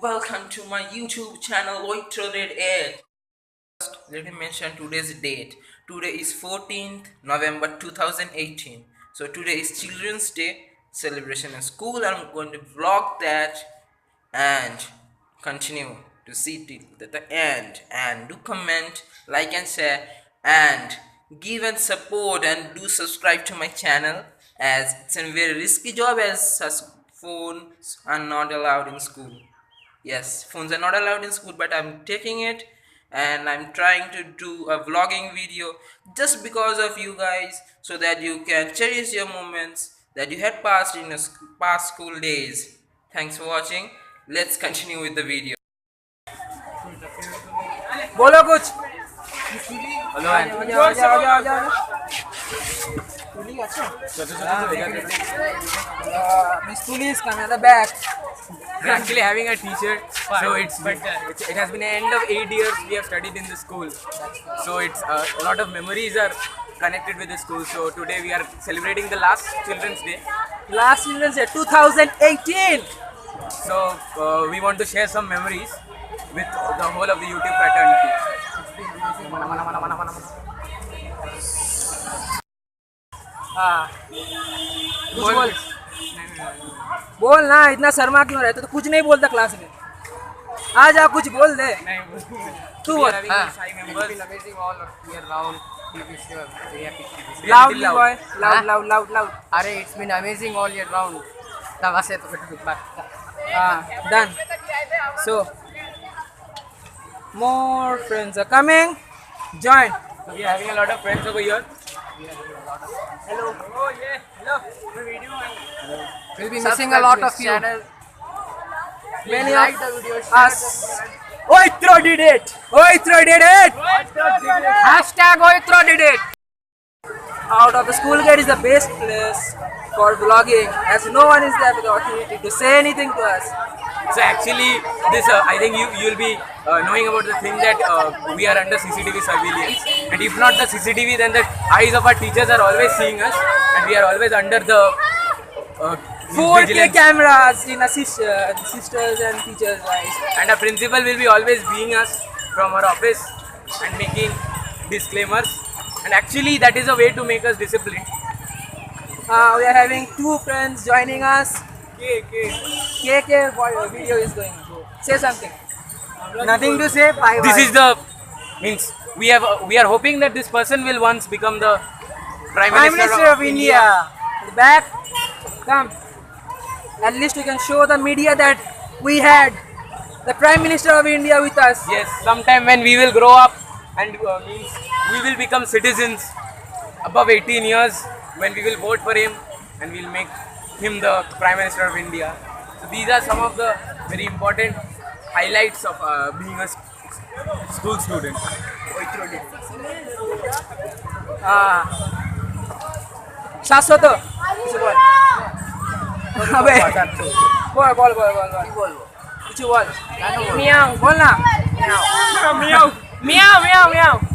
welcome to my YouTube channel Ayeetra. Let me mention today's date. Today is 14th November 2018. So today is Children's Day celebration in school. I'm going to vlog that and continue to see till the end, and do comment, like and share, and give and support, and do subscribe to my channel, as it's a very risky job, as such phones are not allowed in school. Yes, phones are not allowed in school, but I'm taking it and I'm trying to do a vlogging video just because of you guys, so that you can cherish your moments that you had passed in your past school days. Thanks for watching. Let's continue with the video. बोलो कुछ. Hello Miss Police come at the back. We're actually having a t-shirt, so it has been an end of 8 years we have studied in the school, so it's a lot of memories are connected with the school. So today we are celebrating the last Children's Day. Last Children's Day 2018. So we want to share some memories with the whole of the YouTube fraternity. बोल बोल ना, इतना शर्मा क्यों रहता? तो कुछ नहीं बोलता क्लास में. आ जा, कुछ बोल दे. तू बोल. Loudly boy, loud. Arey, it's been amazing all year round. Done. So more friends are coming. Join. We are having a lot of friends over here. Hello. Oh yeah, hello. We'll be missing a lot of you. Many Like of the video, share us. Ayeetra did it. Ayeetra did it. Hashtag Ayeetra did it. Out of the school gate is the best place for vlogging, as no one is there with the authority to say anything to us. So actually, this I think you'll be knowing about the thing that we are under CCTV surveillance, and if not the CCTV, then the eyes of our teachers are always seeing us, and we are always under the 4K vigilance. cameras in sisters and teachers' eyes. And our principal will be always being us from our office and making disclaimers. And actually, that is a way to make us disciplined. We are having two friends joining us. KK video is going. Say something. Nothing to say. Bye. This is the means we are hoping that this person will once become the Prime Minister of India. Back. Come. At least we can show the media that we had the Prime Minister of India with us. Yes, sometime when we will grow up and means we will become citizens above 18 years, when we will vote for him and we will make him the Prime Minister of India. So these are some of the very important highlights of being a school student. शाश्वत अबे बोल कुछ बोल मियाओ बोल ना Miao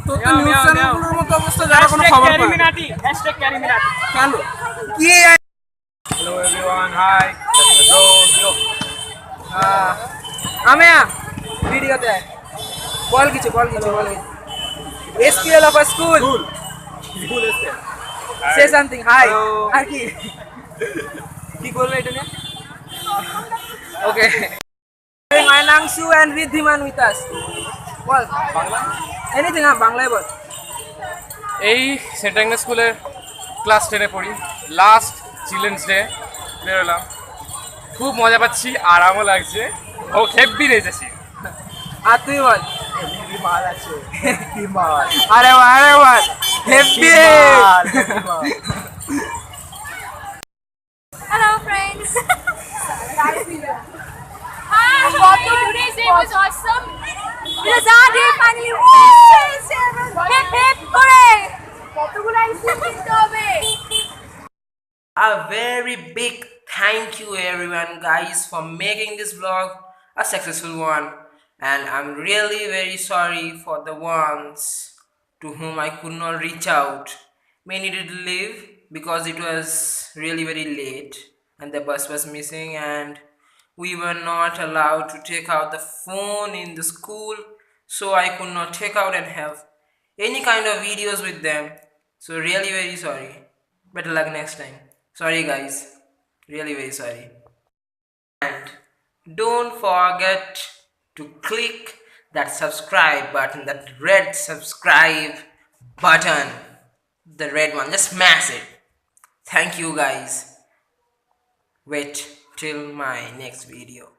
तो news চ্যানেলগুলোর মতো অবস্থা, যারা কোনো খবর পায় না। কেন কি Hello everyone, hi. আমি ভিডিওতে বল কিছু SQL of a school. Say something. Hi. আর কি করবে এটা নিয়ে? Okay. Mainangsu and Ridhiman with us. Ball Bangla anything. বাংলায় বল. এই সেন্ট অ্যাগনেস স্কুলের ক্লাস 10-এ পড়ি, লাস্ট চিলড্রেন্স ডে বেরোলাম, খুব মজা পাচ্ছি, আরামও লাগছে, ও হেব্বি নেচেছি। আর তুই বল। আরে বল হেব্বি। Hello friends. Hi. Today's day was awesome. It was our day finally. Hip hip hooray. A very big thank you everyone guys for making this vlog a successful one, and I'm really very sorry for the ones to whom I could not reach out. Many did leave because it was really very late and the bus was missing, and we were not allowed to take out the phone in the school, so I could not take out and have any kind of videos with them. So really very sorry. Better luck next time. Sorry guys. Really very sorry. And don't forget to click that subscribe button, that red subscribe button, the red one. Just smash it. Thank you guys. Wait till my next video.